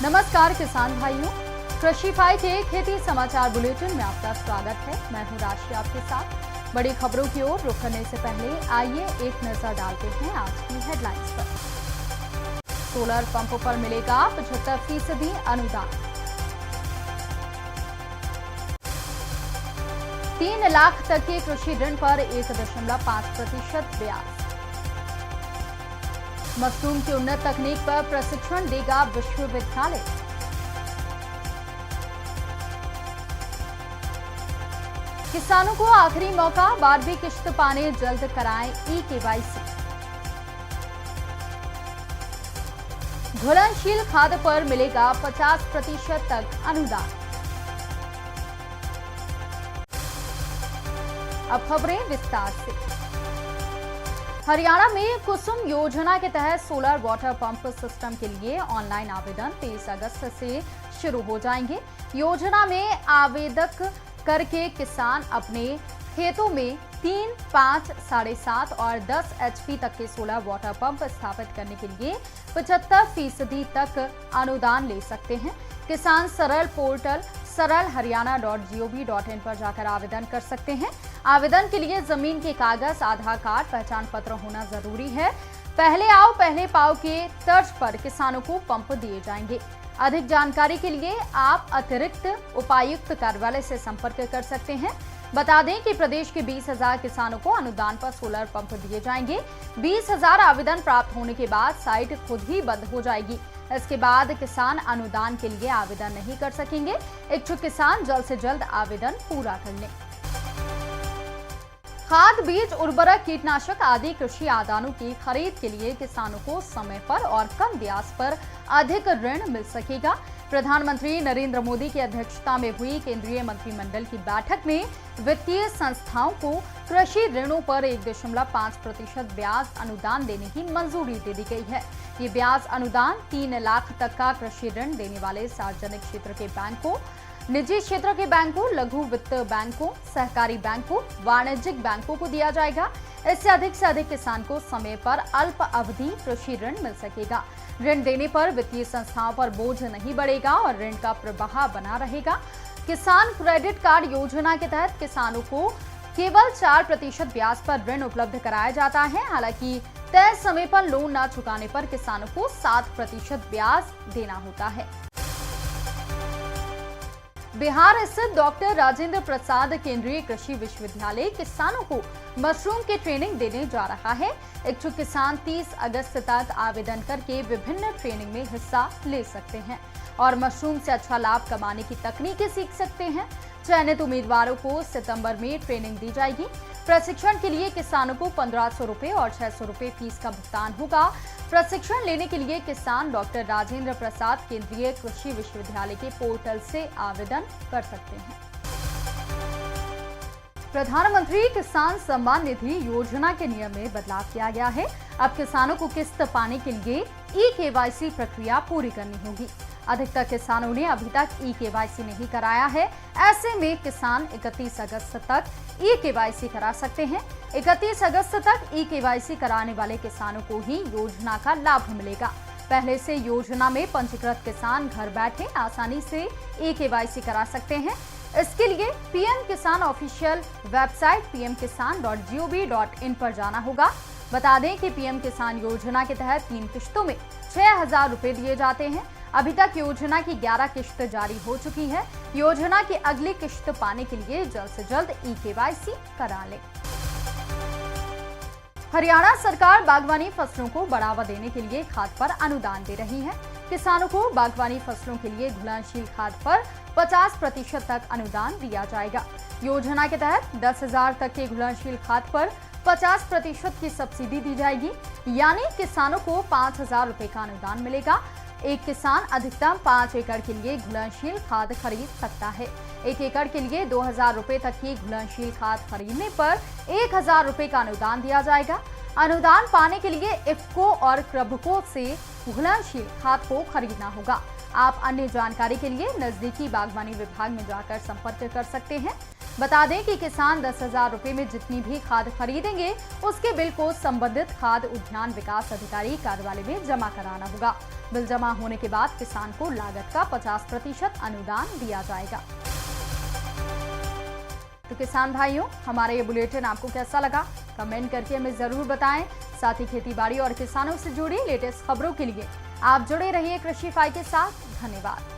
नमस्कार किसान भाइयों, कृषिफाई के खेती समाचार बुलेटिन में आपका स्वागत है। मैं हूं राशि आपके साथ। बड़ी खबरों की ओर रुख करने से पहले आइए एक नजर डालते हैं आज की हेडलाइंस पर। सोलर पंपों पर मिलेगा 75% अनुदान। 3 लाख तक के कृषि ऋण पर 1.5% ब्याज। मशरूम की उन्नत तकनीक पर प्रशिक्षण देगा विश्वविद्यालय। किसानों को आखिरी मौका, 12वीं किश्त पाने जल्द कराएं ई-केवाईसी। घुलनशील खाद पर मिलेगा 50% तक अनुदान। अब खबरें विस्तार से। हरियाणा में कुसुम योजना के तहत सोलर वाटर पंप सिस्टम के लिए ऑनलाइन आवेदन 23 अगस्त से शुरू हो जाएंगे। योजना में आवेदक करके किसान अपने खेतों में 3, 5, 7.5 और 10 HP तक के सोलर वाटर पंप स्थापित करने के लिए 75% तक अनुदान ले सकते हैं। किसान सरल पोर्टल saralharyana.gov.in पर जाकर आवेदन कर सकते हैं। आवेदन के लिए जमीन के कागज, आधार कार्ड, पहचान पत्र होना जरूरी है। पहले आओ पहले पाओ के तर्ज पर किसानों को पंप दिए जाएंगे। अधिक जानकारी के लिए आप अतिरिक्त उपायुक्त कार्यालय से संपर्क कर सकते हैं। बता दें कि प्रदेश के 20,000 किसानों को अनुदान पर सोलर पंप दिए जाएंगे। 20,000 आवेदन प्राप्त होने के बाद साइट खुद ही बंद हो जाएगी। इसके बाद किसान अनुदान के लिए आवेदन नहीं कर सकेंगे। इच्छुक किसान जल्द से जल्द आवेदन पूरा कर लें। खाद, बीज, उर्वरक, कीटनाशक आदि कृषि आदानों की खरीद के लिए किसानों को समय पर और कम ब्याज पर अधिक ऋण मिल सकेगा। प्रधानमंत्री नरेंद्र मोदी की अध्यक्षता में हुई केंद्रीय मंत्रिमंडल की बैठक में वित्तीय संस्थाओं को कृषि ऋणों पर 1.5% ब्याज अनुदान देने की मंजूरी दे दी गई है। ये ब्याज अनुदान 3 लाख तक का कृषि ऋण देने वाले सार्वजनिक क्षेत्र के बैंकों, निजी क्षेत्र के बैंकों, लघु वित्त बैंकों, सहकारी बैंकों, वाणिज्यिक बैंकों को दिया जाएगा। इससे अधिक किसान को समय पर अल्प अवधि कृषि ऋण मिल सकेगा। ऋण देने पर वित्तीय संस्थाओं पर बोझ नहीं बढ़ेगा और ऋण का प्रवाह बना रहेगा। किसान क्रेडिट कार्ड योजना के तहत किसानों को केवल 4% ब्याज पर ऋण उपलब्ध कराया जाता है। हालांकि तय समय पर लोन न चुकाने पर किसानों को 7% ब्याज देना होता है। बिहार स्थित डॉक्टर राजेंद्र प्रसाद केंद्रीय कृषि विश्वविद्यालय किसानों को मशरूम की ट्रेनिंग देने जा रहा है। इच्छुक किसान 30 अगस्त तक आवेदन करके विभिन्न ट्रेनिंग में हिस्सा ले सकते हैं और मशरूम से अच्छा लाभ कमाने की तकनीकें सीख सकते हैं। चयनित उम्मीदवारों को सितंबर में ट्रेनिंग दी जाएगी। प्रशिक्षण के लिए किसानों को 1,500 रुपए और 600 रुपए फीस का भुगतान होगा। प्रशिक्षण लेने के लिए किसान डॉक्टर राजेंद्र प्रसाद केंद्रीय कृषि विश्वविद्यालय के पोर्टल से आवेदन कर सकते हैं। प्रधानमंत्री किसान सम्मान निधि योजना के नियम में बदलाव किया गया है। अब किसानों को किस्त पाने के लिए ई-केवाईसी प्रक्रिया पूरी करनी होगी। अधिकतर किसानों ने अभी तक ई-केवाईसी नहीं कराया है। ऐसे में किसान 31 अगस्त तक ई-केवाईसी करा सकते हैं। 31 अगस्त तक ई-केवाईसी कराने वाले किसानों को ही योजना का लाभ मिलेगा। पहले से योजना में पंजीकृत किसान घर बैठे आसानी से ई-केवाईसी करा सकते हैं। इसके लिए पीएम किसान ऑफिशियल वेबसाइट pmkisan.gov.in पर जाना होगा। बता दें कि पीएम किसान योजना के तहत 3 किश्तों में 6,000 रुपए दिए जाते हैं। अभी तक योजना की 11 किश्त जारी हो चुकी है। योजना की अगली किश्त पाने के लिए जल्द से जल्द ई-केवाईसी करा लें। हरियाणा सरकार बागवानी फसलों को बढ़ावा देने के लिए खाद पर अनुदान दे रही है। किसानों को बागवानी फसलों के लिए घुलनशील खाद पर 50% तक अनुदान दिया जाएगा। योजना के तहत 10,000 तक के घुलनशील खाद पर 50% की सब्सिडी दी जाएगी, यानी किसानों को 5,000 रुपए का अनुदान मिलेगा। एक किसान अधिकतम 5 एकड़ के लिए घुलनशील खाद खरीद सकता है। 1 एकड़ के लिए 2,000 रुपए तक की घुलनशील खाद खरीदने पर 1,000 रुपए का अनुदान दिया जाएगा। अनुदान पाने के लिए इफ्को और क्रबको से घुलनशील खाद को खरीदना होगा। आप अन्य जानकारी के लिए नजदीकी बागवानी विभाग में जाकर संपर्क कर सकते हैं। बता दें कि किसान 10,000 रुपए में जितनी भी खाद खरीदेंगे उसके बिल को संबंधित खाद उद्यान विकास अधिकारी कार्यालय में जमा कराना होगा। बिल जमा होने के बाद किसान को लागत का 50% अनुदान दिया जाएगा। तो किसान भाइयों, हमारा ये बुलेटिन आपको कैसा लगा कमेंट करके हमें जरूर बताएं। साथ ही खेतीबाड़ी और किसानों से जुड़ी लेटेस्ट खबरों के लिए आप जुड़े रहिए कृषि फाई के साथ। धन्यवाद।